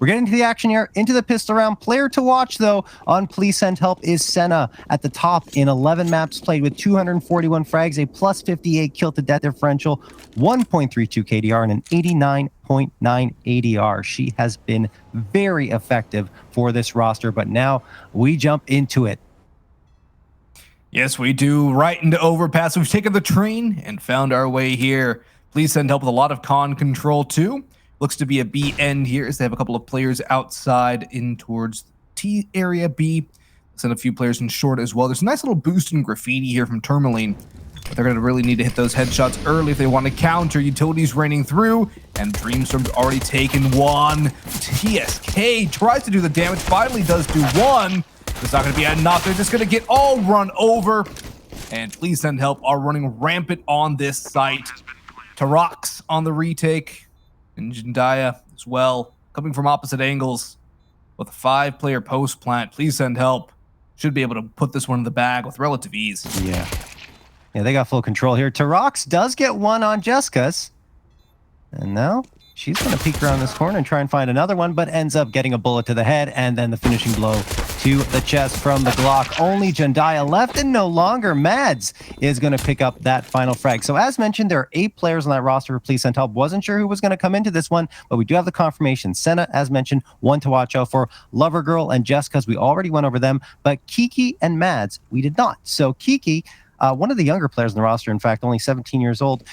We're getting to the action here, into the pistol round. Player to watch, though, on Please Send Help is Senna at the top in 11 maps played with 241 frags, a plus 58 kill to death differential, 1.32 KDR, and an 89.9 ADR. She has been very effective for this roster, but now we jump into it. Yes, we do. Right into Overpass. We've taken the train and found our way here. Please Send Help with a lot of con control, too. Looks to be a B end here as they have a couple of players outside in towards T area B. Send a few players in short as well. There's a nice little boost in graffiti here from Tourmaline, but they're going to really need to hit those headshots early if they want to counter. Utilities raining through, and Dreamstorm's already taken one. TSK tries to do the damage, finally does do one. It's not going to be enough. They're just going to get all run over, and Please Send Help are running rampant on this site. Tarox on the retake, and Jindaya as well, coming from opposite angles with a 5-player post plant. Please Send Help should be able to put this one in the bag with relative ease. Yeah, they got full control here. Tarox does get one on Jessica's, and now she's going to peek around this corner and try and find another one, but ends up getting a bullet to the head and then the finishing blow to the chest from the Glock. Only Jindaya left, and no longer Mads is going to pick up that final frag. So as mentioned, there are 8 players on that roster for Please Send Help. Wasn't sure who was going to come into this one, but we do have the confirmation. Senna, as mentioned, one to watch out for. Lover Girl and Jessica's, we already went over them, but Kiki and Mads, we did not. So Kiki, one of the younger players on the roster, in fact, only 17 years old,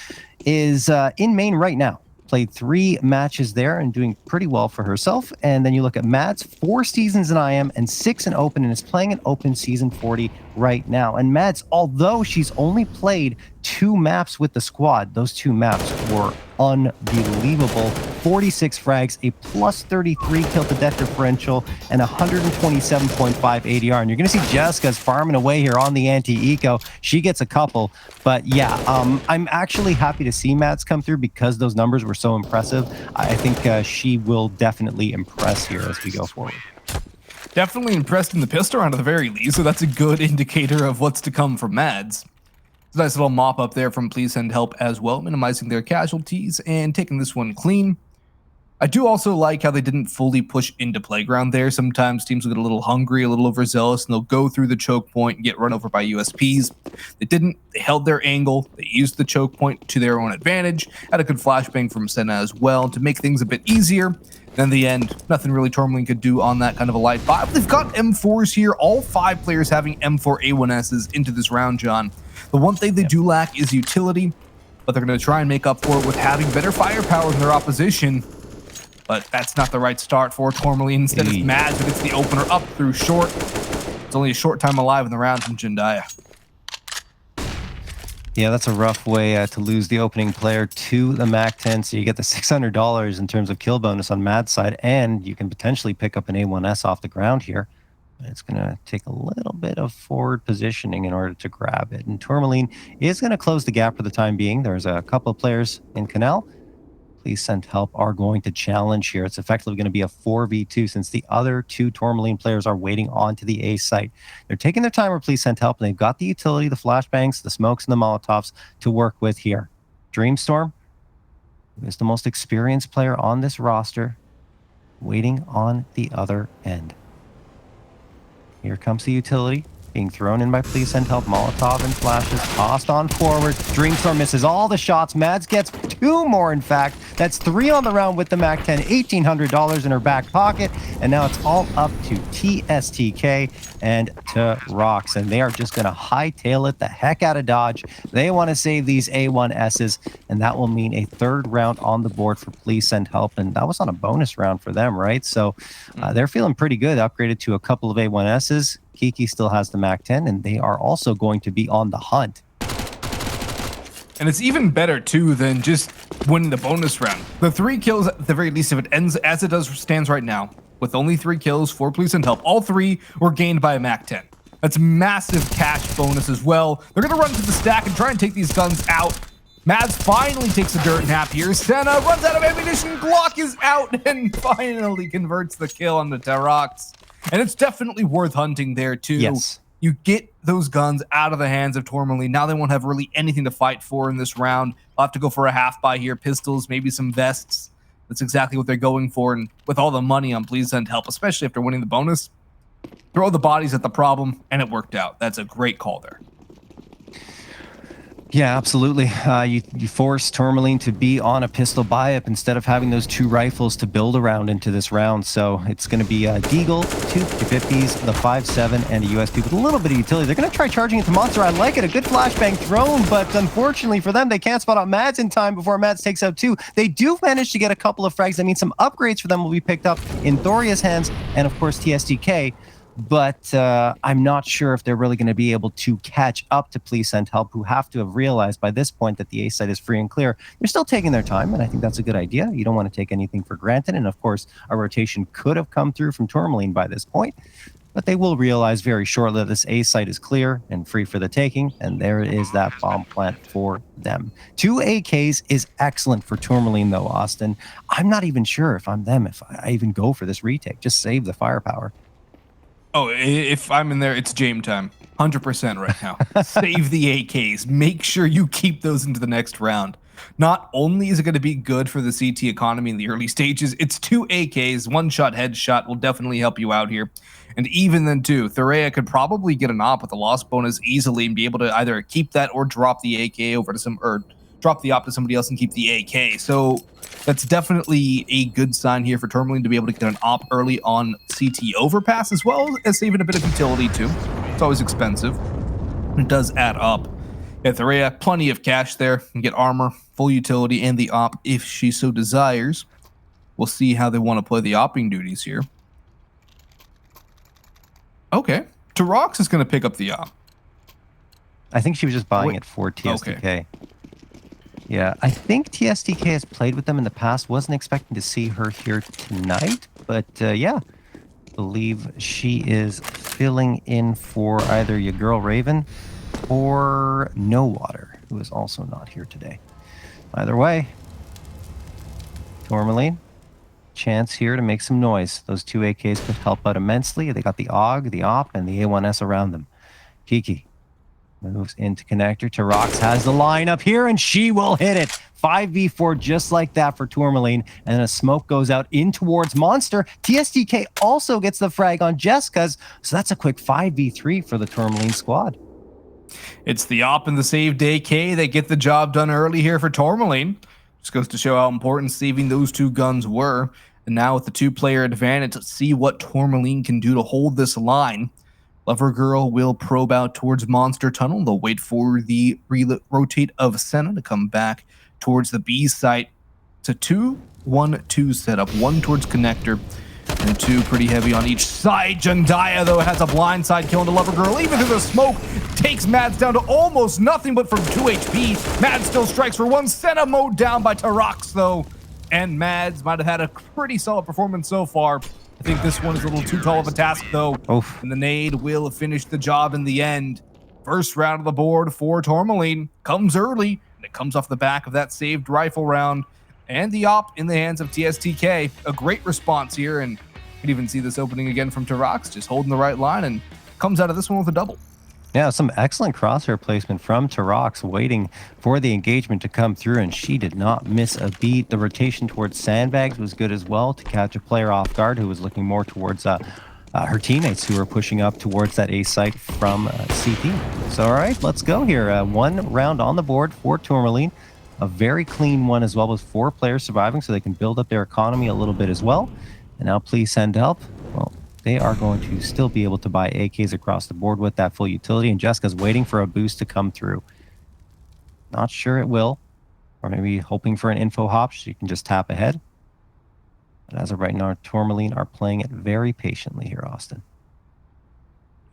is in main right now. Played 3 matches there and doing pretty well for herself. And then you look at Mads, 4 seasons in IM and 6 in Open, and is playing in Open Season 40 right now. And Mads, although she's only played 2 maps with the squad, those 2 maps were unbelievable. 46 frags, a plus 33 kill to death differential, and 127.5 ADR. And you're going to see Jessica's farming away here on the anti-eco. She gets a couple, but yeah, I'm actually happy to see Mads come through because those numbers were so impressive. I think she will definitely impress here as we go forward. Definitely impressed in the pistol round at the very least, so that's a good indicator of what's to come from Mads. It's a nice little mop up there from Please Send Help as well, minimizing their casualties and taking this one clean. I do also like how they didn't fully push into playground there. Sometimes teams will get a little hungry, a little overzealous, and they'll go through the choke point and get run over by USPs. They didn't. They held their angle. They used the choke point to their own advantage. Had a good flashbang from Senna as well to make things a bit easier. Then in the end, nothing really Tourmaline could do on that kind of a light buy. But they've got M4s here. All 5 players having M4 A1Ss into this round, John. The one thing they do lack is utility, but they're going to try and make up for it with having better firepower than their opposition. But that's not the right start for Tourmaline. Instead, it's Mads who gets the opener up through short. It's only a short time alive in the round from Jindaya. Yeah, that's a rough way to lose the opening player to the MAC-10. So you get the $600 in terms of kill bonus on Mads' side, and you can potentially pick up an A1S off the ground here. It's going to take a little bit of forward positioning in order to grab it. And Tourmaline is going to close the gap for the time being. There's a couple of players in Canal. Please Send Help are going to challenge here. It's effectively going to be a 4v2 since the other 2 Tourmaline players are waiting onto the A site. They're taking their time with Please Send Help, and they've got the utility, the flashbangs, the smokes, and the Molotovs to work with here. Dreamstorm is the most experienced player on this roster, waiting on the other end. Here comes the utility, being thrown in by Please Send Help. Molotov and flashes tossed on forward. Dreamstorm misses all the shots. Mads gets 2 more, in fact. That's 3 on the round with the MAC-10, $1,800 in her back pocket. And now it's all up to TSTK and Tarox. And they are just going to hightail it the heck out of Dodge. They want to save these A1Ss, and that will mean a 3rd round on the board for Please Send Help. And that was on a bonus round for them, right? So they're feeling pretty good, upgraded to a couple of A1Ss. Kiki still has the MAC-10, and they are also going to be on the hunt. And it's even better, too, than just winning the bonus round. The 3 kills, at the very least, if it ends as it does stands right now, with only 3 kills for Please Send Help, all 3 were gained by a MAC-10. That's massive cash bonus as well. They're going to run to the stack and try and take these guns out. Mads finally takes a dirt nap here. Senna runs out of ammunition. Glock is out and finally converts the kill on the Tarox. And it's definitely worth hunting there, too. Yes. You get those guns out of the hands of Tourmaline. Now they won't have really anything to fight for in this round. I'll have to go for a half buy here. Pistols, maybe some vests. That's exactly what they're going for. And with all the money on Please Send Help, especially after winning the bonus, throw the bodies at the problem, and it worked out. That's a great call there. Yeah, absolutely. You force Tourmaline to be on a pistol buy-up instead of having those 2 rifles to build around into this round. So it's going to be a Deagle, 2 50s, the 5.7, and a USP with a little bit of utility. They're going to try charging into Monster. I like it. A good flashbang thrown, but unfortunately for them, they can't spot out Mads in time before Mads takes out 2. They do manage to get a couple of frags. I mean, some upgrades for them will be picked up in Thoria's hands and, of course, TSDK. But I'm not sure if they're really going to be able to catch up to Please Send Help, who have to have realized by this point that the A site is free and clear. They're still taking their time, and I think that's a good idea. You don't want to take anything for granted. And of course, a rotation could have come through from Tourmaline by this point. But they will realize very shortly that this A site is clear and free for the taking, and there is that bomb plant for them. 2 AKs is excellent for Tourmaline, though, Austin. I'm not even sure if I'm them, if I even go for this retake. Just save the firepower. Oh, if I'm in there, it's Jame time. 100% right now. Save the AKs. Make sure you keep those into the next round. Not only is it going to be good for the CT economy in the early stages, it's 2 AKs, 1-shot headshot will definitely help you out here. And even then, too, Thorea could probably get an op with a loss bonus easily and be able to either keep that or drop the AK over to drop the op to somebody else and keep the AK. So that's definitely a good sign here for Tourmaline to be able to get an op early on CT Overpass, as well as saving a bit of utility too. It's always expensive. It does add up. Yeah, Thorea, plenty of cash there. Can get armor, full utility, and the op if she so desires. We'll see how they want to play the opping duties here. Okay. Tarox is going to pick up the op. I think she was just buying it for TSDK. Okay. Yeah, I think TSDK has played with them in the past. Wasn't expecting to see her here tonight, but yeah, believe she is filling in for either your girl Raven or No Water, who is also not here today. Either way, Tourmaline, chance here to make some noise. Those 2 AKs could help out immensely. They got the AUG, the AWP, and the A1S around them. Kiki moves into connector. Tarox has the line up here, and she will hit it. 5v4 just like that for Tourmaline, and then a smoke goes out in towards Monster. TSDK also gets the frag on Jessica's, so that's a quick 5v3 for the Tourmaline squad. It's the op and the saved AK. They get the job done early here for Tourmaline. Just goes to show how important saving those 2 guns were. And now with the 2-player advantage, let's see what Tourmaline can do to hold this line. Lover Girl will probe out towards Monster Tunnel. They'll wait for the rotate of Senna to come back towards the B site. It's a 2-1-2 setup. 1 towards connector and 2 pretty heavy on each side. Jandaya, though, has a blindside kill into Lover Girl. Even through the smoke, takes Mads down to almost nothing but from 2 HP. Mads still strikes for 1. Senna mowed down by Tarox, though. And Mads might have had a pretty solid performance so far. I think this one is a little too tall of a task, though. Oof. And the nade will finish the job in the end. First round of the board for Tourmaline comes early, and it comes off the back of that saved rifle round. And the op in the hands of TSTK. A great response here, and you can even see this opening again from Tarox, just holding the right line, and comes out of this one with a double. Yeah, some excellent crosshair placement from Tarox, waiting for the engagement to come through, and she did not miss a beat. The rotation towards sandbags was good as well to catch a player off guard who was looking more towards her teammates who were pushing up towards that A site from CT. So, all right, let's go here. 1 round on the board for Tourmaline. A very clean one as well, with 4 players surviving, so they can build up their economy a little bit as well. And now Please Send Help. Well, they are going to still be able to buy AKs across the board with that full utility, and Jessica's waiting for a boost to come through. Not sure it will, or maybe hoping for an info hop so you can just tap ahead. But as of right now, Tourmaline are playing it very patiently here, Austin.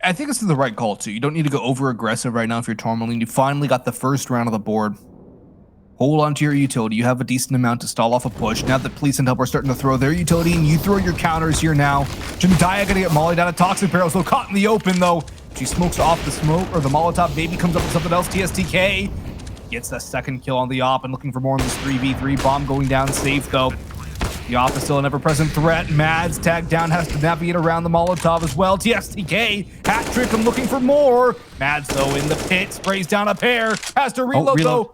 I think this is the right call, too. You don't need to go over-aggressive right now if you're Tourmaline. You finally got the first round of the board. Hold on to your utility. You have a decent amount to stall off a push. Now that Please Send Help are starting to throw their utility, and you throw your counters here now. Jandaya gonna get mollied out of Toxic Barrel, so caught in the open, though. She smokes off the smoke, or the Molotov baby comes up with something else. TSTK gets the second kill on the op, and looking for more on this 3v3. Bomb going down safe, though. The op is still an ever-present threat. Mads tagged down, has to navigate around the Molotov as well. TSTK, hat trick, I'm looking for more. Mads, though, in the pit, sprays down a pair, has to reload, though.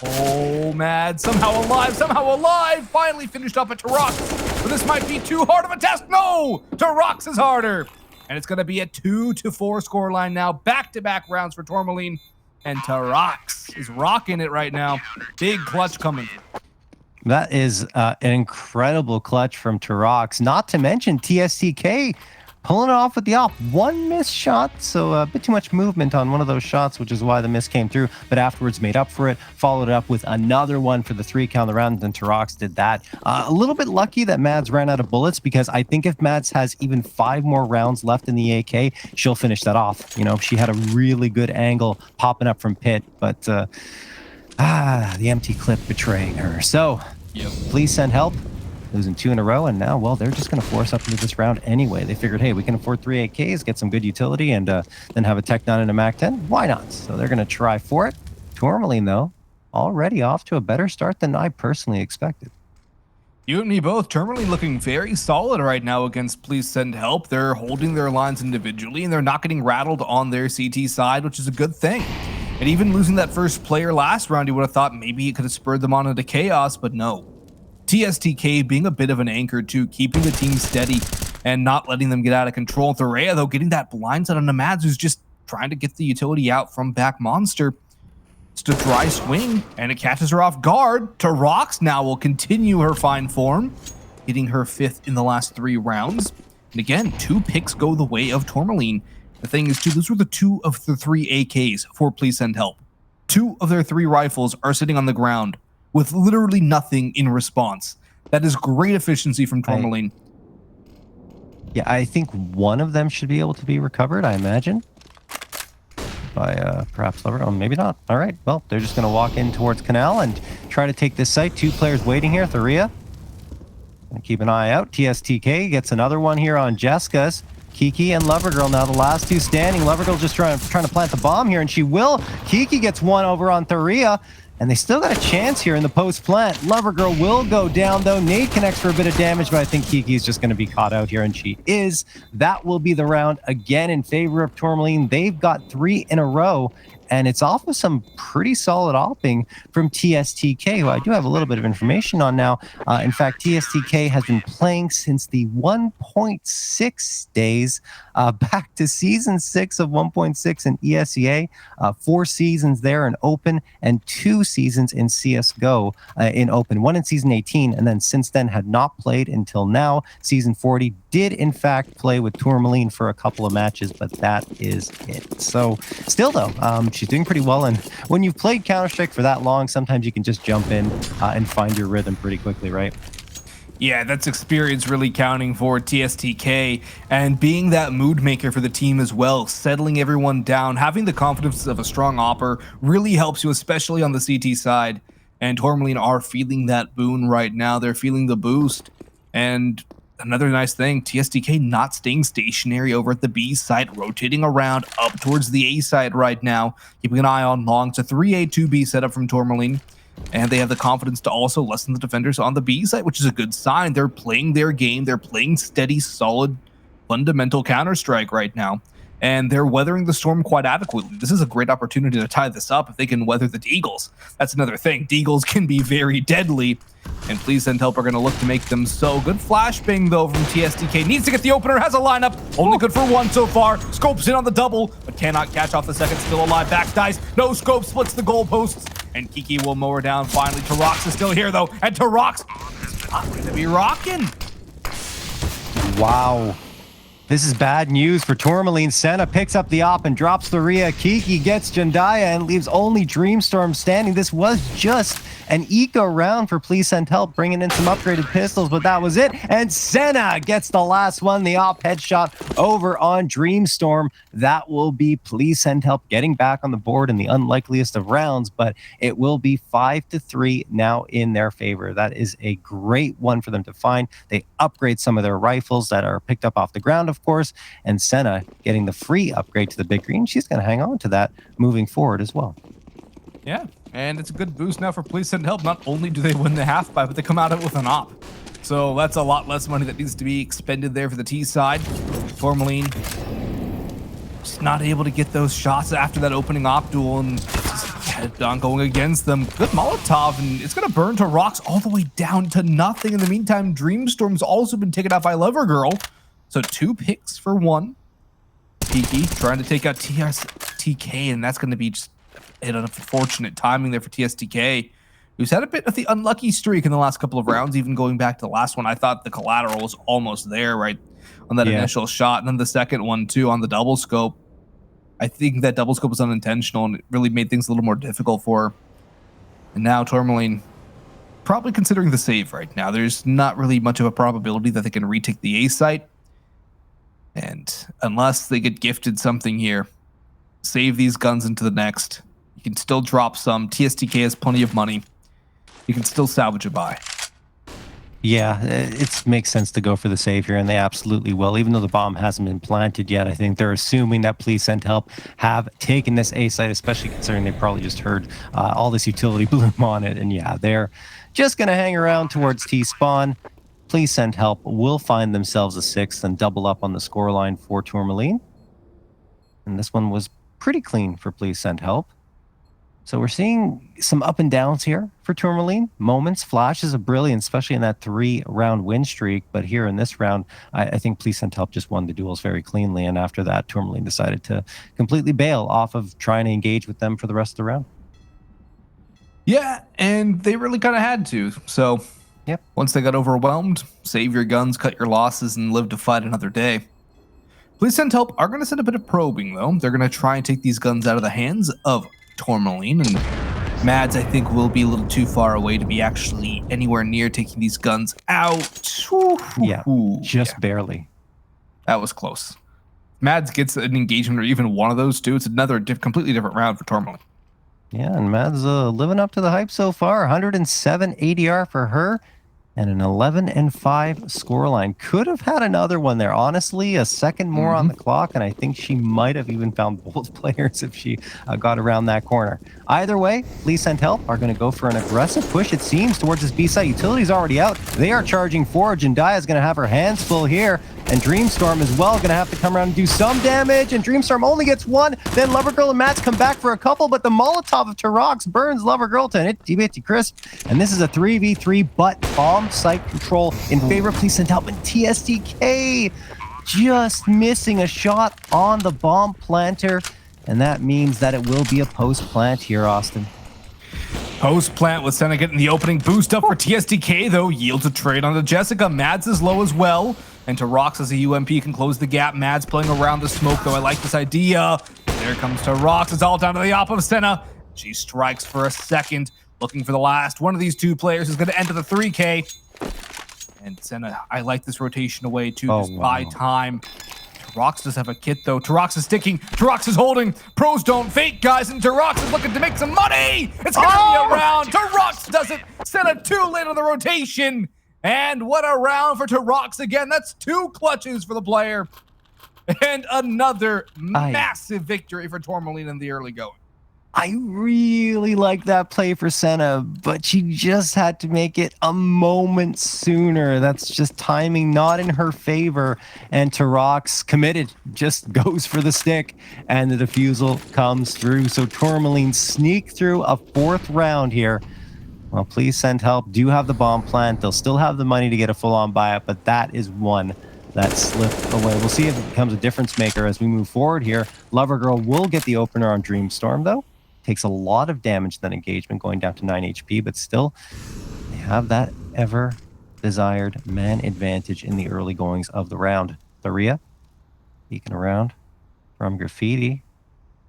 Oh, Mad, somehow alive, finally finished up at Tarox. But this might be too hard of a task. No, Tarox is harder. And it's going to be a 2-4 scoreline now. Back-to-back rounds for Tourmaline. And Tarox is rocking it right now. Big clutch coming. That is an incredible clutch from Tarox. Not to mention TSTK pulling it off with the op. One missed shot, so a bit too much movement on one of those shots, which is why the miss came through. But afterwards made up for it, followed it up with another one for the 3 count of the round, and Tarox did that. A little bit lucky that Mads ran out of bullets, because I think if Mads has even 5 more rounds left in the AK, she'll finish that off. You know, she had a really good angle popping up from pit, but the empty clip betraying her. So, please send help. Losing 2 in a row, and now, well, they're just going to force up into this round anyway. They figured, hey, we can afford 3 AKs, get some good utility, and then have a Tech 9 and a Mac 10. Why not? So they're going to try for it. Tourmaline, though, already off to a better start than I personally expected. You and me both. Tourmaline looking very solid right now against Please Send Help. They're holding their lines individually, and they're not getting rattled on their CT side, which is a good thing. And even losing that first player last round, you would have thought maybe it could have spurred them on into chaos, but no. TSTK being a bit of an anchor to keeping the team steady and not letting them get out of control. Thorea, though, getting that blindside on the Mads, who's just trying to get the utility out from back Monster. It's a dry swing, and it catches her off guard. Tarox now will continue her fine form, hitting her 5th in the last 3 rounds. And again, 2 picks go the way of Tourmaline. The thing is, too, those were the 2 of the 3 AKs for Please Send Help. 2 of their 3 rifles are sitting on the ground with literally nothing in response. That is great efficiency from Tourmaline. I think one of them should be able to be recovered, I imagine. By perhaps Lover. Oh, maybe not. All right. Well, they're just going to walk in towards Canal and try to take this site. 2 players waiting here. Thorea. Keep an eye out. TSTK gets another one here on Jessica's. Kiki and Lovergirl now the last 2 standing. Lovergirl just trying to plant the bomb here, and she will. Kiki gets one over on Thorea. And they still got a chance here in the post plant. Lovergirl will go down, though. Nade connects for a bit of damage, but I think Kiki's just going to be caught out here, and she is. That will be the round again in favor of Tourmaline. They've got 3 in a row, and it's off with some pretty solid opping from TSTK, who I do have a little bit of information on now. In fact, TSTK has been playing since the 1.6 days, back to Season 6 of 1.6 in ESEA. 4 seasons there in Open, and 2 seasons in CSGO in Open. 1 in Season 18, and then since then had not played until now. Season 40 did, in fact, play with Tourmaline for a couple of matches, but that is it. So, still, though, she's doing pretty well, and when you've played Counter-Strike for that long, sometimes you can just jump in and find your rhythm pretty quickly, right? Yeah, that's experience really counting for TSTK, and being that mood maker for the team as well, settling everyone down, having the confidence of a strong opper really helps you, especially on the CT side. And Tourmaline are feeling that boon right now. They're feeling the boost. And another nice thing, TSTK not staying stationary over at the B site, rotating around up towards the A site right now, keeping an eye on long. It's a 3A2B setup from Tourmaline, and they have the confidence to also lessen the defenders on the B site, which is a good sign. They're playing their game. They're playing steady, solid, fundamental Counter-Strike right now, and they're weathering the storm quite adequately. This is a great opportunity to tie this up if they can weather the Deagles. That's another thing. Deagles can be very deadly, and Please Send Help are going to look to make them so. Good flashbang, though, from TSTK. Needs to get the opener, has a lineup. Only good for 1 so far. Scopes in on the double, but cannot catch off the second. Still alive. Back dice. No scope. Splits the goalposts. And Kiki will mow her down finally. Tarox is still here, though. And Tarox not going to be rocking. Wow. This is bad news for Tourmaline. Senna picks up the op and drops Thorea. Kiki gets Jandaya and leaves only Dreamstorm standing. This was just an eco round for Please Send Help, bringing in some upgraded pistols, but that was it. And Senna gets the last one, the op headshot over on Dreamstorm. That will be Please Send Help getting back on the board in the unlikeliest of rounds, but it will be 5-3 now in their favor. That is a great one for them to find. They upgrade some of their rifles that are picked up off the ground, of course, and Senna getting the free upgrade to the Big Green. She's going to hang on to that moving forward as well. Yeah, and it's a good boost now for Please Send Help. Not only do they win the half buy, but they come out of it with an op. So that's a lot less money that needs to be expended there for the T side. Tourmaline just not able to get those shots after that opening op duel, and just Head-on going against them. Good Molotov, and it's going to burn to rocks all the way down to nothing. In the meantime, Dreamstorm's also been taken out by Lovergirl. So 2 picks for 1. Peaky trying to take out TSTK, and that's going to be just an unfortunate timing there for TSTK, who's had a bit of the unlucky streak in the last couple of rounds, even going back to the last one. I thought the collateral was almost there, right, on that initial shot, and then the second one, too, on the double scope. I think that double scope was unintentional, and it really made things a little more difficult for her. And now Tourmaline probably considering the save right now. There's not really much of a probability that they can retake the A site. And unless they get gifted something here, save these guns into the next. You can still drop some. TSTK has plenty of money. You can still salvage a buy. Yeah, it makes sense to go for the save here, and they absolutely will. Even though the bomb hasn't been planted yet, I think they're assuming that Please Send Help have taken this A site, especially considering they probably just heard all this utility bloom on it. And yeah, they're just going to hang around towards T-spawn. Please Send Help will find themselves a 6th and double up on the scoreline for Tourmaline. And this one was pretty clean for Please Send Help. So we're seeing some up and downs here for Tourmaline. Moments, flashes of brilliance, especially in that 3-round win streak. But here in this round, I think Please Send Help just won the duels very cleanly. And after that, Tourmaline decided to completely bail off of trying to engage with them for the rest of the round. Yeah, and they really kind of had to. So yep. Once they got overwhelmed, save your guns, cut your losses, and live to fight another day. Please Send Help are going to send a bit of probing, though. They're going to try and take these guns out of the hands of Tourmaline, and Mads, I think, will be a little too far away to be actually anywhere near taking these guns out. Yeah, just barely. That was close. Mads gets an engagement or even one of those two, it's another completely different round for Tourmaline. Yeah, and Mads living up to the hype so far. 107 ADR for her, and an 11-5 scoreline. Could have had another one there. Honestly, a second more on the clock, and I think she might have even found both players if she got around that corner. Either way, Please Send Help are going to go for an aggressive push, it seems, towards this B-site. Utility's already out. They are charging forward. Jendia's going to have her hands full here, and Dreamstorm as well going to have to come around and do some damage, and Dreamstorm only gets 1. Then Lovergirl and Mats come back for a couple, but the Molotov of Tarox burns Lovergirl to an itty-bitty crisp, and this is a 3v3, but bomb site control in favor of Please Send Help, and TSDK just missing a shot on the bomb planter, and that means that it will be a post plant here, Austin. Post plant with Senna getting the opening boost up for TSDK, though, yields a trade onto Jessica. Mads is low as well, and Tarox as a UMP can close the gap. Mads playing around the smoke, though. I like this idea. There comes Tarox. It's all down to the op of Senna. She strikes for a second, looking for the last. One of these two players is going to enter the 3K. And Senna, I like this rotation away to just buy time. Tarox does have a kit, though. Tarox is sticking. Tarox is holding. Pros don't fake, guys, and Tarox is looking to make some money. It's going to be a round. Tarox does it. Senna too late on the rotation. And what a round for Tarox again. That's 2 clutches for the player. And another massive victory for Tourmaline in the early going. I really like that play for Senna, but she just had to make it a moment sooner. That's just timing not in her favor. And Tarox committed, just goes for the stick, and the defusal comes through. So Tourmaline sneak through a 4th round here. Well, Please Send Help do have the bomb plant. They'll still have the money to get a full-on buyout, but that is one that slipped away. We'll see if it becomes a difference maker as we move forward here. Lovergirl will get the opener on Dreamstorm, though. Takes a lot of damage, that engagement, going down to 9 HP, but still, they have that ever-desired man advantage in the early goings of the round. Tharia, peeking around from Graffiti.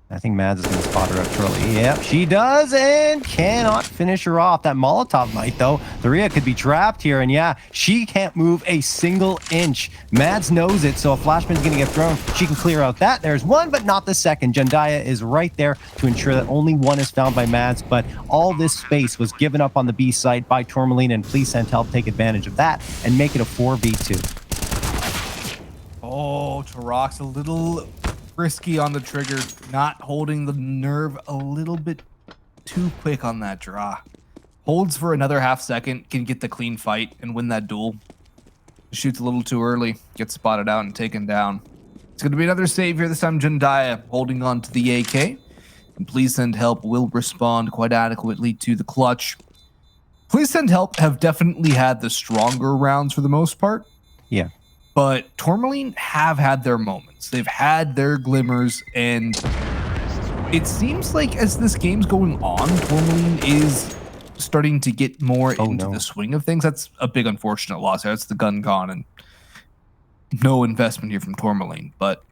I think Mads is going to spot her up shortly. Yep, she does, and cannot finish her off. That Molotov might, though. Tharia could be trapped here, and yeah, she can't move a single inch. Mads knows it, so a flashman's going to get thrown. She can clear out that. There's one, but not the second. Jendia is right there to ensure that only one is found by Mads, but all this space was given up on the B site by Tourmaline, and Please Send Help take advantage of that and make it a 4v2. Oh, Tarox a little risky on the trigger, not holding the nerve a little bit too quick on that draw. Holds for another half second, can get the clean fight and win that duel. Shoots a little too early, gets spotted out and taken down. It's going to be another save here, this time Jendia holding on to the AK. And Please Send Help will respond quite adequately to the clutch. Please Send Help have definitely had the stronger rounds for the most part. Yeah. But Tourmaline have had their moments. They've had their glimmers, and it seems like as this game's going on, Tourmaline is starting to get more into the swing of things. That's a big unfortunate loss. That's the gun gone, and no investment here from Tourmaline. But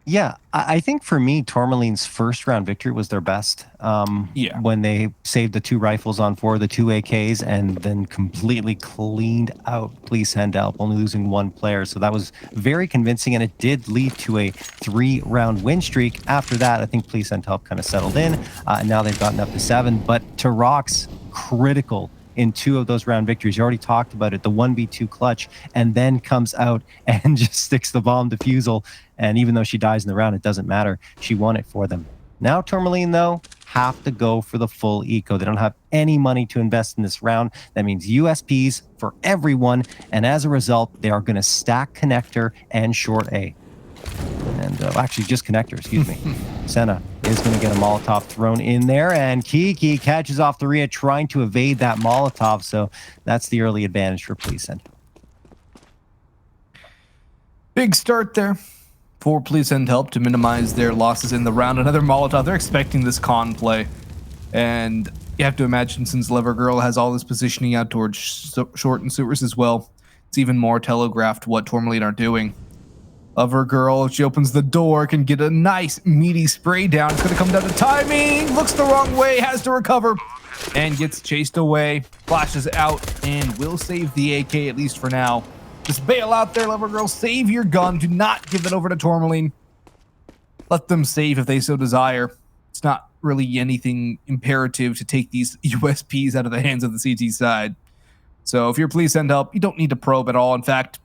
yeah, I think for me, Tourmaline's first round victory was their best. When they saved the 2 rifles on 4, the 2 AKs, and then completely cleaned out Please Send Help, only losing 1 player. So that was very convincing, and it did lead to a 3-round win streak. After that, I think Please Send Help kind of settled in, and now they've gotten up to 7. But Turok's critical in 2 of those round victories. You already talked about it, the 1v2 clutch, and then comes out and just sticks the bomb defusal. And even though she dies in the round, it doesn't matter. She won it for them. Now Tourmaline, though, have to go for the full eco. They don't have any money to invest in this round. That means USPs for everyone. And as a result, they are going to stack connector and short A. And actually, just connector, excuse me. Senna is going to get a Molotov thrown in there, and Kiki catches off the Rhea trying to evade that Molotov, so that's the early advantage for Please Send. Big start there for Please Send Help to minimize their losses in the round. Another Molotov. They're expecting this con play, and you have to imagine since Lever Girl has all this positioning out towards short and sewers as well, it's even more telegraphed what Tourmaline are doing. Lover Girl, if she opens the door, can get a nice meaty spray down. It's going to come down to timing. Looks the wrong way, has to recover, and gets chased away. Flashes out and will save the AK, at least for now. Just bail out there, Lover Girl. Save your gun. Do not give it over to Tourmaline. Let them save if they so desire. It's not really anything imperative to take these USPs out of the hands of the CT side. So if you're Please Send Help, you don't need to probe at all. In fact,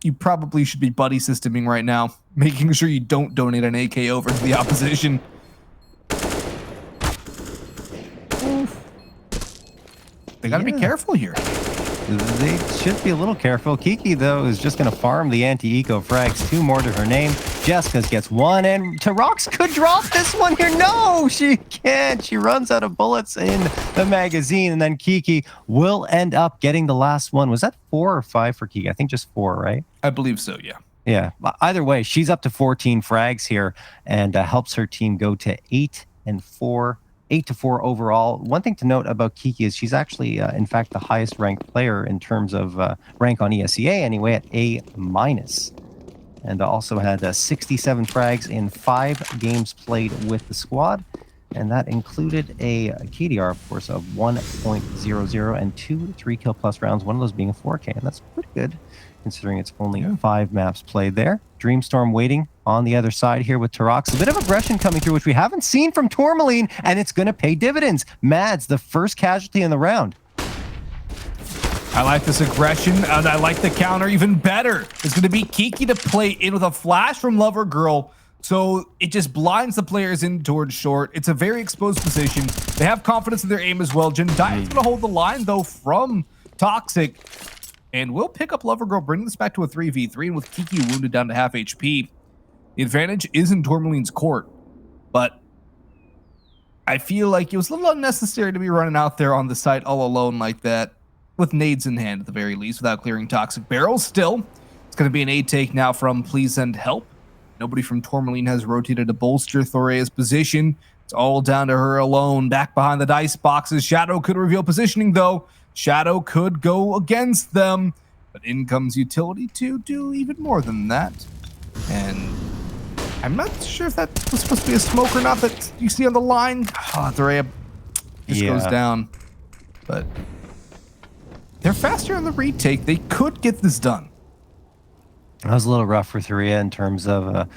you probably should be buddy systeming right now, making sure you don't donate an AK over to the opposition. They got to be careful here. They should be a little careful. Kiki, though, is just going to farm the anti-eco frags. 2 more to her name. Jessica's gets 1, and Tarox could drop this one here. No, she can't. She runs out of bullets in the magazine, and then Kiki will end up getting the last one. Was that 4 or 5 for Kiki? I think just 4, right? I believe so, yeah. Yeah. Either way, she's up to 14 frags here and helps her team go to 8-4. 8-4 overall. One thing to note about Kiki is she's actually, in fact, the highest ranked player in terms of rank on ESEA anyway at A-. And also had 67 frags in 5 games played with the squad. And that included a KDR, of course, of 1.00 and 2 3-kill plus rounds, one of those being a 4K. And that's pretty good, considering it's only 5 maps played there. Dreamstorm waiting on the other side here with Tarox. A bit of aggression coming through, which we haven't seen from Tourmaline, and it's going to pay dividends. Mads, the first casualty in the round. I like this aggression, and I like the counter even better. It's going to be Kiki to play in with a flash from Lover Girl, so it just blinds the players in towards short. It's a very exposed position. They have confidence in their aim as well. Jendia's going to hold the line, though, from Toxic. And we'll pick up Lover Girl, bringing this back to a 3v3, and with Kiki wounded down to half HP. The advantage is in Tourmaline's court, but I feel like it was a little unnecessary to be running out there on the site all alone like that, with nades in hand at the very least, without clearing toxic barrels. Still, it's going to be an A take now from Please Send Help. Nobody from Tourmaline has rotated to bolster Thorea's position. It's all down to her alone, back behind the dice boxes. Shadow could reveal positioning, though. Shadow could go against them, but in comes Utility to do even more than that. And I'm not sure if that was supposed to be a smoke or not that you see on the line. Thorea just goes down. But they're faster on the retake. They could get this done. That was a little rough for Thorea in terms of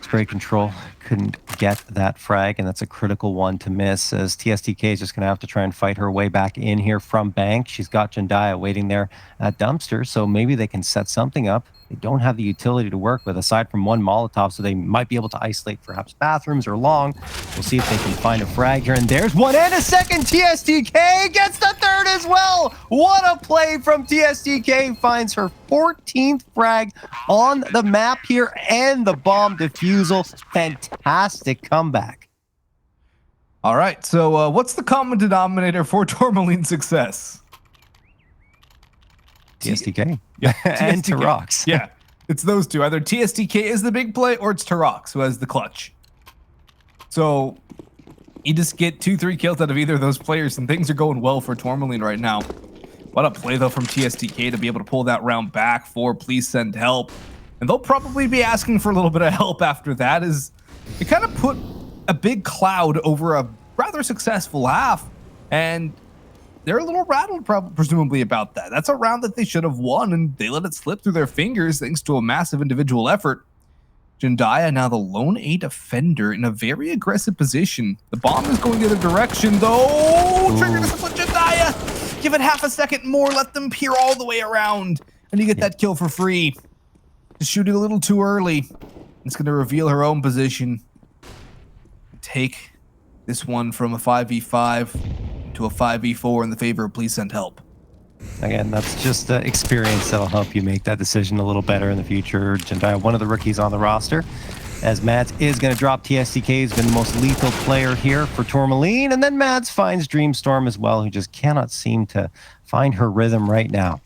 spray control. Couldn't get that frag, and that's a critical one to miss, as TSTK is just going to have to try and fight her way back in here from bank. She's got Jendia waiting there at dumpster, so maybe they can set something up. They don't have the utility to work with aside from 1 Molotov, so they might be able to isolate perhaps bathrooms or long. We'll see if they can find a frag here, and there's 1 and a second. TSTK gets the 3rd as well. What a play from TSTK. Finds her 14th frag on the map here, and the bomb defused. defusal. Fantastic comeback. All right, so what's the common denominator for Tourmaline's success? TSDK. Yeah, And TSDK. Tarox. Yeah, it's those two. Either TSDK is the big play or it's Tarox who has the clutch. So you just get 2-3 kills out of either of those players, and things are going well for Tourmaline right now. What a play, though, from TSDK to be able to pull that round back for Please Send Help. And they'll probably be asking for a little bit of help after that, as it kind of put a big cloud over a rather successful half. And they're a little rattled, presumably, about that. That's a round that they should have won, and they let it slip through their fingers thanks to a massive individual effort. Jandaya now the lone A defender in a very aggressive position. The bomb is going the other direction, though. Trigger discipline, Jandaya. Give it half a second more. Let them peer all the way around, and you get that kill for free. Just shooting a little too early. It's going to reveal her own position. Take this one from a 5v5 to a 5v4 in the favor of Please Send Help. Again, that's just experience that'll help you make that decision a little better in the future. Jandaya, one of the rookies on the roster, as Mads is going to drop TSDK, has been the most lethal player here for Tourmaline, and then Mads finds Dreamstorm as well, who just cannot seem to find her rhythm right now.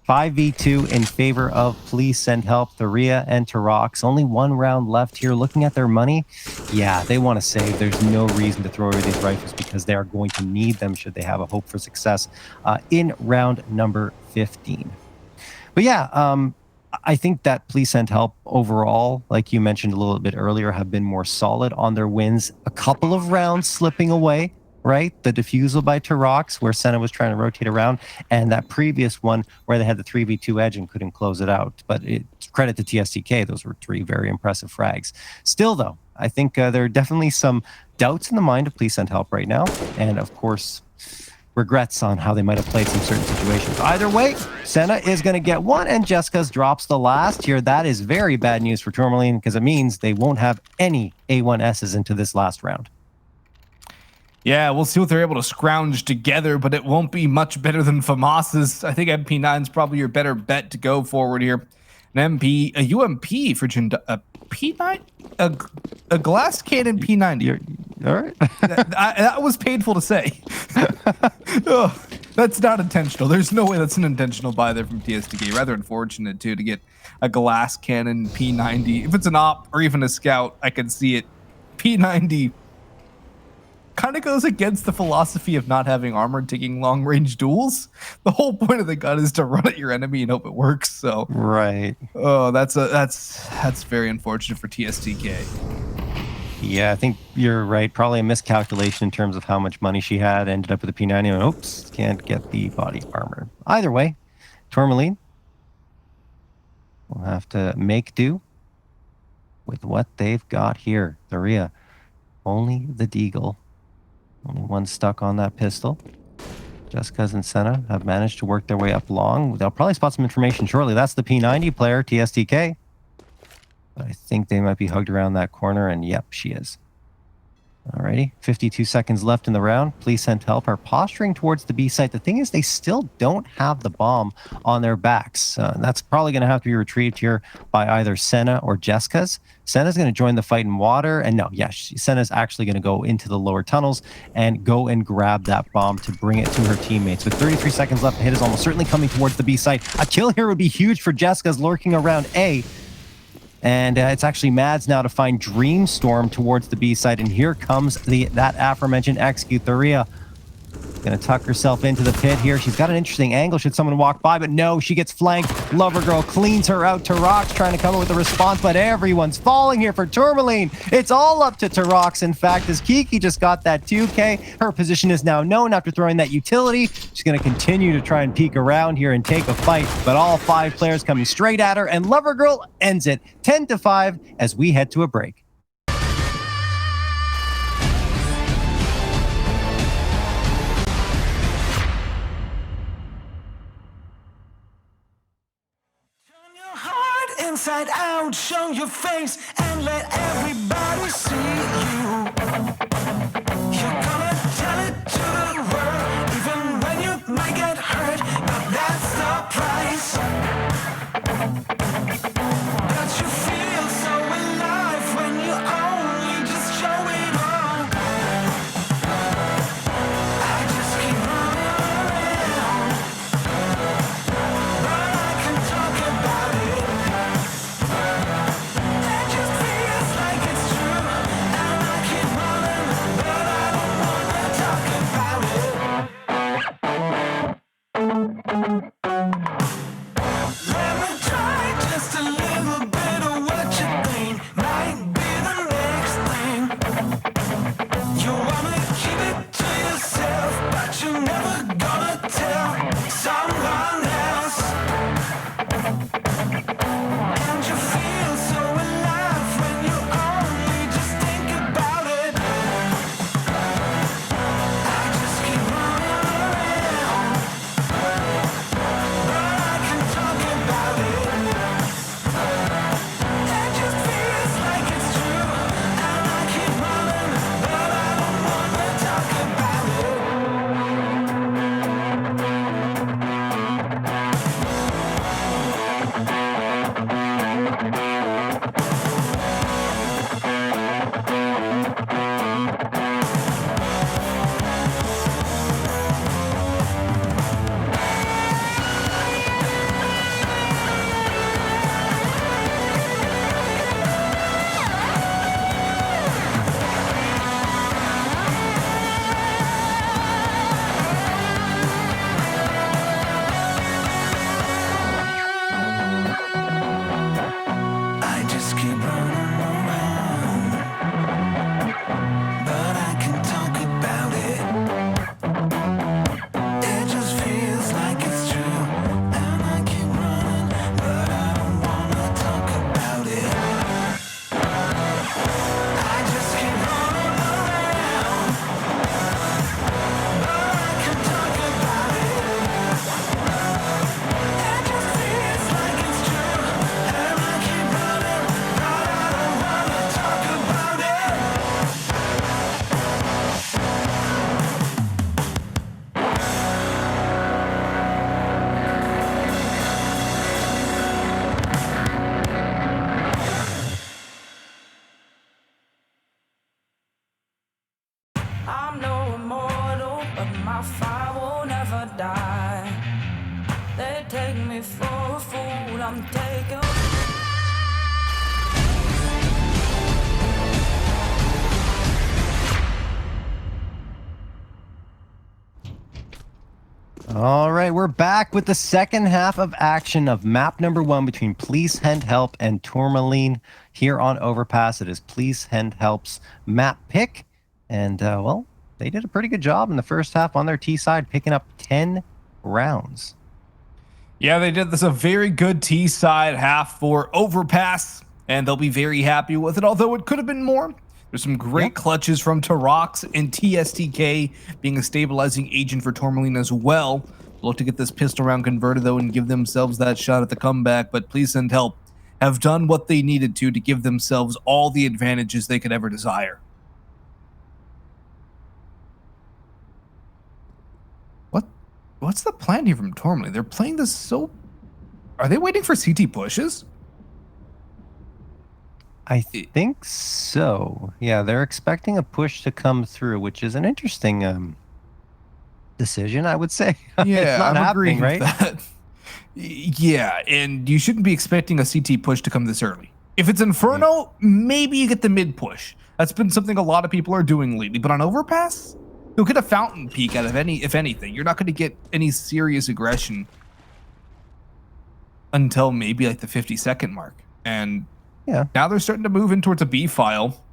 5v2 in favor of Please Send Help, Thuria and Tarox. Only one round left here. Looking at their money, yeah, they want to save. There's no reason to throw away these rifles because they are going to need them should they have a hope for success in round number 15. But yeah, I think that Please Send Help overall, like you mentioned a little bit earlier, have been more solid on their wins. A couple of rounds slipping away, right? The defusal by Tarox, where Senna was trying to rotate around, and that previous one where they had the 3v2 edge and couldn't close it out. But credit to TSDK, those were 3 very impressive frags. Still, though, I think there are definitely some doubts in the mind of Please Send Help right now, and of course, regrets on how they might have played some certain situations. Either way, Senna is going to get one, and Jessica's drops the last here. That is very bad news for Tourmaline, because it means they won't have any A1Ss into this last round. Yeah, we'll see what they're able to scrounge together, but it won't be much better than FAMAS's. I think MP9 is probably your better bet to go forward here. An MP, a UMP for a P9, a glass cannon P90. All right. that was painful to say. Oh, that's not intentional. There's no way that's an intentional buy there from TSDK. Rather unfortunate too to get a glass cannon P90. If it's an op or even a scout, I can see it. P90 kind of goes against the philosophy of not having armor taking long range duels. The whole point of the gun is to run at your enemy and hope it works. So right. Oh, that's very unfortunate for TSDK. Yeah, I think you're right. Probably a miscalculation in terms of how much money she had. Ended up with a P90 and oops, can't get the body armor. Either way, Tourmaline will have to make do with what they've got here. Thuria, only the Deagle. Only one stuck on that pistol. Jessica's and Senna have managed to work their way up long. They'll probably spot some information shortly. That's the P90 player, TSDK. But I think they might be hugged around that corner, and yep, she is. Alrighty, 52 seconds left in the round. Please Send Help are posturing towards the B site. The thing is, they still don't have the bomb on their backs. That's probably going to have to be retrieved here by either Senna or Jessica's. Senna's going to join the fight in water, and no, yeah, Senna's actually going to go into the lower tunnels and go and grab that bomb to bring it to her teammates. With 33 seconds left, the hit is almost certainly coming towards the B site. A kill here would be huge for Jessica's lurking around A. And it's actually Mads now to find Dreamstorm towards the B side. And here comes that aforementioned execute. Thuria going to tuck herself into the pit here. She's got an interesting angle should someone walk by, but no, she gets flanked. Lover Girl cleans her out. Tarox trying to come up with a response, but everyone's falling here for Tourmaline. It's all up to Tarox. In fact, as Kiki just got that 2K, her position is now known after throwing that utility. She's going to continue to try and peek around here and take a fight, but all 5 players coming straight at her, and Lover Girl ends it 10-5 as we head to a break. Inside out, show your face and let everybody see you. You're gonna tell it to the world, even when you might get hurt, but that's the price. But you feel so alive when you All right, we're back with the second half of action of map number 1 between Please Send Help and Tourmaline here on Overpass. It is Please Send Help's map pick. And, well, they did a pretty good job in the first half on their T side, picking up 10 rounds. Yeah, they did this a very good T side half for Overpass, and they'll be very happy with it, although it could have been more. There's some great clutches from Tarox and TSTK being a stabilizing agent for Tourmaline as well. Look to get this pistol round converted, though, and give themselves that shot at the comeback, but Please Send Help have done what they needed to give themselves all the advantages they could ever desire. What's the plan here from Tourmaline? They're playing this so... Are they waiting for CT pushes? I think so. Yeah, they're expecting a push to come through, which is an interesting decision, I would say. Yeah, it's not I'm happening, agreeing right? with that. Yeah, and you shouldn't be expecting a CT push to come this early. If it's Inferno, maybe you get the mid push. That's been something a lot of people are doing lately. But on Overpass, you'll get a fountain peak out of if anything. You're not going to get any serious aggression until maybe like the 50-second mark. And now they're starting to move in towards a B file.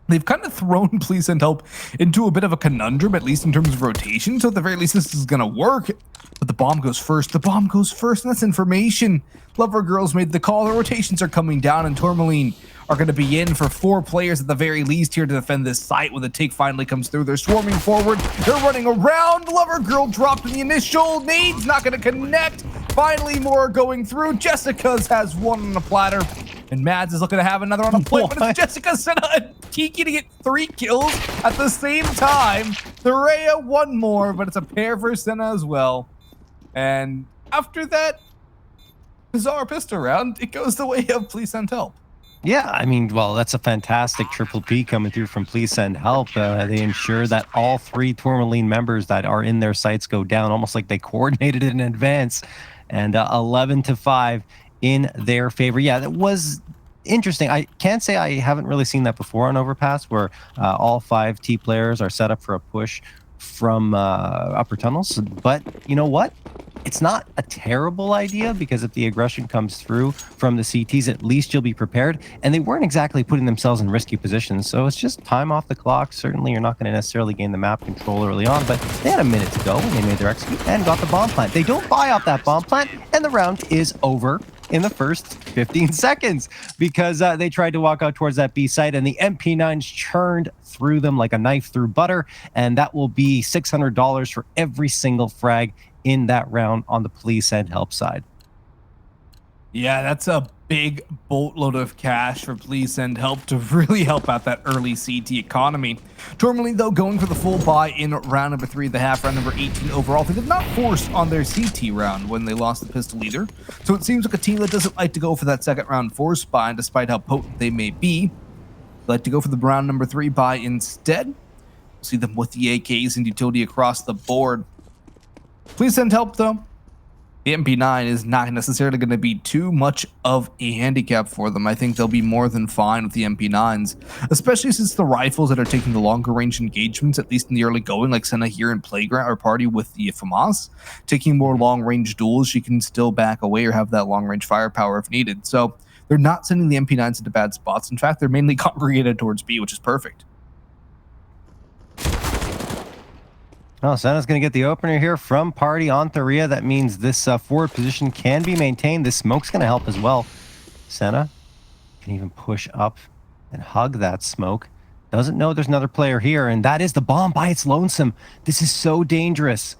They've kind of thrown Please Send Help into a bit of a conundrum, at least in terms of rotation. So at the very least, this is going to work. But the bomb goes first. The bomb goes first, and that's information. Lover Girls made the call. The rotations are coming down, and Tourmaline are going to be in for 4 players at the very least here to defend this site when the take finally comes through. They're swarming forward. They're running around. Lover Girl dropped in the initial. Nade's not going to connect. Finally, more going through. Jessica's has one on the platter. And Mads is looking to have another on a plate, but it's Jessica, Senna, and Kiki to get 3 kills at the same time. Thoraya, 1 more, but it's a pair for Senna as well. And after that bizarre pistol round, it goes the way of Please Send Help. Yeah, I mean, well, that's a fantastic triple P coming through from Please Send Help. They ensure that all 3 Tourmaline members that are in their sites go down, almost like they coordinated it in advance. And 11-5 in their favor. Yeah, that was interesting. I can't say I haven't really seen that before on Overpass, where all 5 T players are set up for a push from upper tunnels. But you know what? It's not a terrible idea, because if the aggression comes through from the CTs, at least you'll be prepared. And they weren't exactly putting themselves in risky positions, so it's just time off the clock. Certainly you're not going to necessarily gain the map control early on, but they had a minute to go when they made their execute and got the bomb plant. They don't buy off that bomb plant, and the round is over in the first 15 seconds, because they tried to walk out towards that B site, and the MP9s churned through them like a knife through butter, and that will be $600 for every single frag in that round on the Please Send Help side. Yeah, that's a big boatload of cash for Please Send Help to really help out that early CT economy. Tourmaline, though, going for the full buy in round number 3 of the half, round number 18 overall. They did not force on their CT round when they lost the pistol leader, so it seems like a team that doesn't like to go for that second round force buy, despite how potent they may be. They like to go for the round number 3 buy instead. We'll see them with the AKs and utility across the board. Please Send Help, though. The MP9 is not necessarily going to be too much of a handicap for them. I think they'll be more than fine with the MP9s, especially since the rifles that are taking the longer range engagements, at least in the early going, like Senna here in Playground or Party with the FAMAS, taking more long range duels, she can still back away or have that long range firepower if needed. So they're not sending the MP9s into bad spots. In fact, they're mainly congregated towards B, which is perfect. Oh, Senna's going to get the opener here from Party on Thoraya. That means this forward position can be maintained. This smoke's going to help as well. Senna can even push up and hug that smoke. Doesn't know there's another player here, and that is the bomb by its lonesome. This is so dangerous.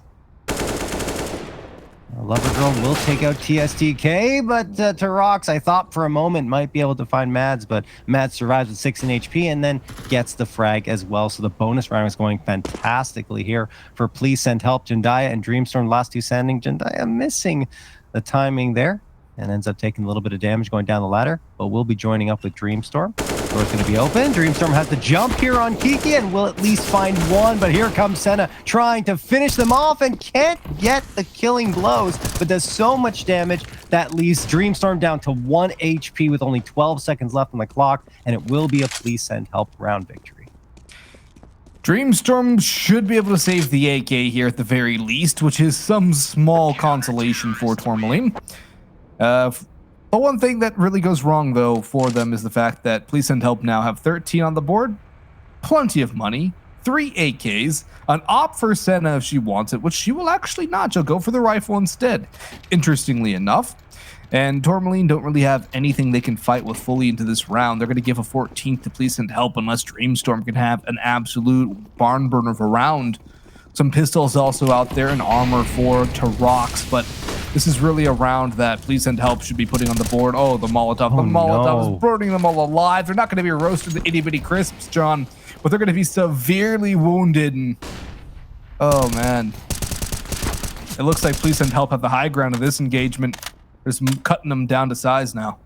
Lover Girl will take out TSTK, but Tarox, I thought for a moment, might be able to find Mads, but Mads survives with 6 in HP and then gets the frag as well. So the bonus round is going fantastically here for Please Send Help. Jandaya and Dreamstorm, last 2 standing. Jandaya missing the timing there and ends up taking a little bit of damage going down the ladder, but we'll be joining up with Dreamstorm. Door's going to be open. Dreamstorm has to jump here on Kiki and will at least find one, but here comes Senna trying to finish them off and can't get the killing blows, but does so much damage that leaves Dreamstorm down to 1 HP with only 12 seconds left on the clock, and it will be a Please Send Help round victory. Dreamstorm should be able to save the AK here at the very least, which is some small consolation for Tourmaline. The one thing that really goes wrong, though, for them is the fact that Please Send Help now have 13 on the board, plenty of money, 3 AKs, an op for Senna if she wants it, which she will actually not. She'll go for the rifle instead, interestingly enough. And Tourmaline don't really have anything they can fight with fully into this round. They're going to give a 14th to Please Send Help unless Dreamstorm can have an absolute barn burner of a round. Some pistols also out there and armor for Tarox, but this is really a round that Please Send Help should be putting on the board. Oh, the Molotov. The Molotov is burning them all alive. They're not going to be roasted to itty bitty crisps, John, but they're going to be severely wounded. And oh, man. It looks like Please Send Help have the high ground of this engagement. Just cutting them down to size now.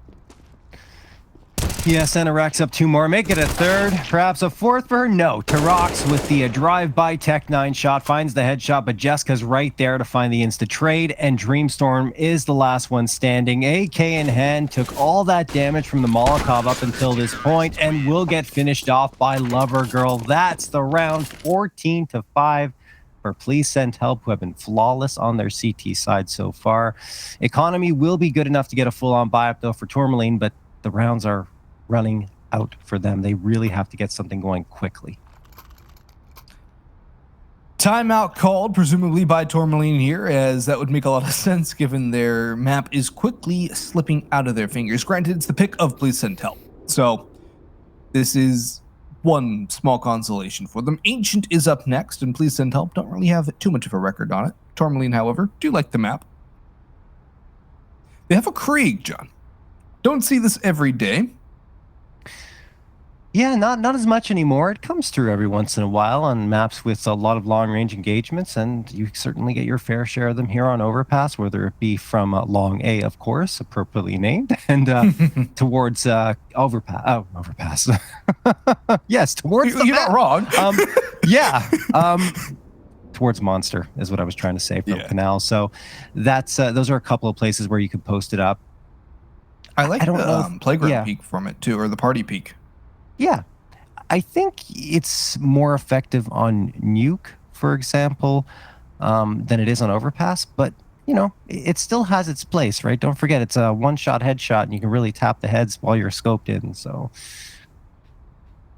Yeah, Senna racks up 2 more. Make it a 3rd, perhaps a 4th for her. No, Tarox with the drive-by Tech-9 shot finds the headshot, but Jessica's right there to find the insta-trade, and Dreamstorm is the last one standing. AK in hand, took all that damage from the Molotov up until this point, and will get finished off by Lover Girl. That's the round, 14-5. For Please Send Help, who have been flawless on their CT side so far. Economy will be good enough to get a full-on buy-up, though, for Tourmaline, but the rounds are running out for them. They really have to get something going quickly. Timeout called, presumably by Tourmaline here, as that would make a lot of sense given their map is quickly slipping out of their fingers. Granted, it's the pick of Please Send Help, so this is one small consolation for them. Ancient is up next, and Please Send Help don't really have too much of a record on it. Tourmaline, however, do like the map. They have a Krieg, John. Don't see this every day. Yeah, not as much anymore. It comes through every once in a while on maps with a lot of long-range engagements, and you certainly get your fair share of them here on Overpass, whether it be from Long A, of course, appropriately named, and towards Overpass. Oh, Overpass. Yes, towards the You're not wrong. Towards Monster is what I was trying to say from Canal. So that's those are a couple of places where you could post it up. I like the playground peak from it too, or the party peak. Yeah, I think it's more effective on Nuke, for example, than it is on Overpass. But, you know, it still has its place, right? Don't forget, it's a one-shot headshot, and you can really tap the heads while you're scoped in. So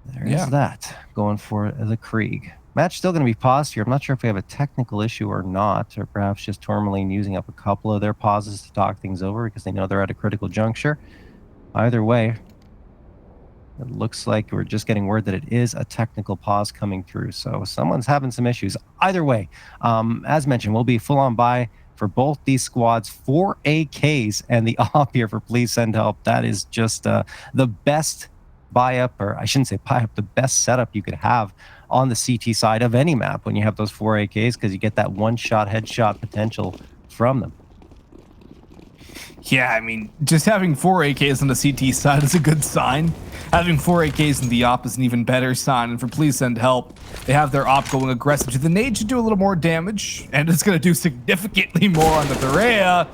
there is that going for the Krieg. Match still going to be paused here. I'm not sure if we have a technical issue or not, or perhaps just Tourmaline using up a couple of their pauses to talk things over because they know they're at a critical juncture. Either way, it looks like we're just getting word that it is a technical pause coming through. So someone's having some issues. Either way, as mentioned, we'll be full on buy for both these squads, 4 AKs, and the op here for Please Send Help. That is just the best buy up, or I shouldn't say buy up, the best setup you could have on the CT side of any map when you have those 4 AKs, because you get that one-shot headshot potential from them. Yeah, I mean, just having 4 AKs on the CT side is a good sign. Having 4 AKs in the op is an even better sign. And for Please Send Help, they have their op going aggressive. The nade should do a little more damage, and it's going to do significantly more on the Berea.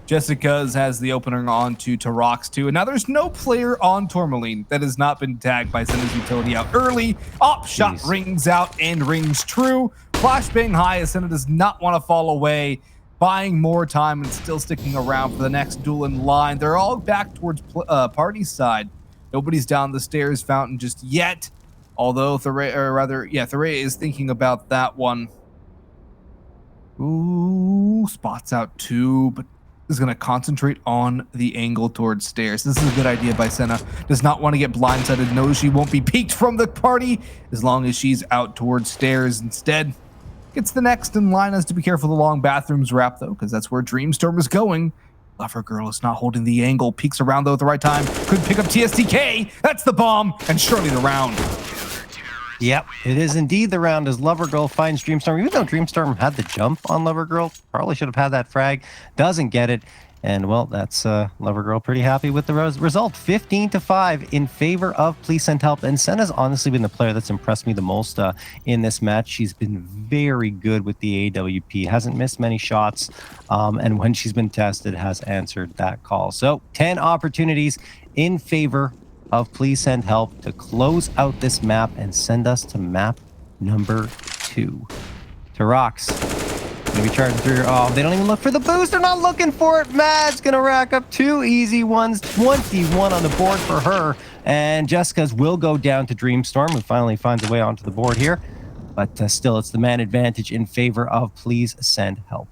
Jessica's has the opener onto Tarox too. And now there's no player on Tourmaline that has not been tagged by Senna's utility out early. Op shot rings out and rings true. Flashbang high as Senna does not want to fall away, buying more time and still sticking around for the next duel in line. They're all back towards party side. Nobody's down the stairs fountain just yet. Although Thuray is thinking about that one. Ooh, spots out too, but is going to concentrate on the angle towards stairs. This is a good idea by Senna. Does not want to get blindsided. Knows she won't be peeked from the party as long as she's out towards stairs instead. Gets the next in line. Has to be careful the long bathrooms wrap though, because that's where Dreamstorm is going. Lover Girl is not holding the angle. Peeks around though at the right time. Could pick up TSTK. That's the bomb, and surely the round. Yep, it is indeed the round as Lover Girl finds Dreamstorm. Even though Dreamstorm had the jump on Lover Girl, probably should have had that frag. Doesn't get it. And, well, that's Lover Girl pretty happy with the result. 15-5 in favor of Please Send Help. And Senna's honestly been the player that's impressed me the most in this match. She's been very good with the AWP. Hasn't missed many shots. And when she's been tested, has answered that call. So 10 opportunities in favor of Please Send Help to close out this map and send us to map number 2. To Rocks. Gonna be charging through. Oh, they don't even look for the boost. They're not looking for it. Mad's gonna rack up 2 easy ones. 21 on the board for her. And Jessica's will go down to Dreamstorm, who finally finds a way onto the board here. But still, it's the man advantage in favor of Please Send Help.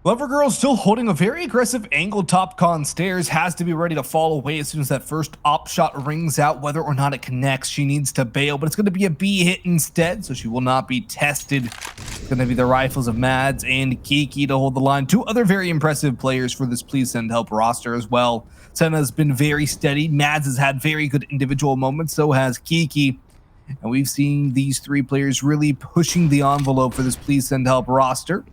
Lovergirl still holding a very aggressive angle top con stairs, has to be ready to fall away as soon as that first op shot rings out. Whether or not it connects, she needs to bail, but it's going to be a B hit instead, so she will not be tested. It's going to be the rifles of Mads and Kiki to hold the line. 2 other very impressive players for this Please Send Help roster as well. Senna's been very steady. Mads has had very good individual moments, so has Kiki. And we've seen these 3 players really pushing the envelope for this Please Send Help roster.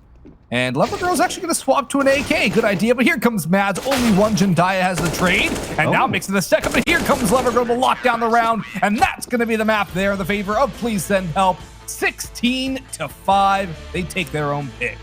And Lovergirl's actually going to swap to an AK. Good idea, but here comes Mads. Only one Jendaya has the trade, and now makes it a second. But here comes Lovergirl to lock down the round, and that's going to be the map there in the favor of Please Send Help. 16-5. They take their own pick.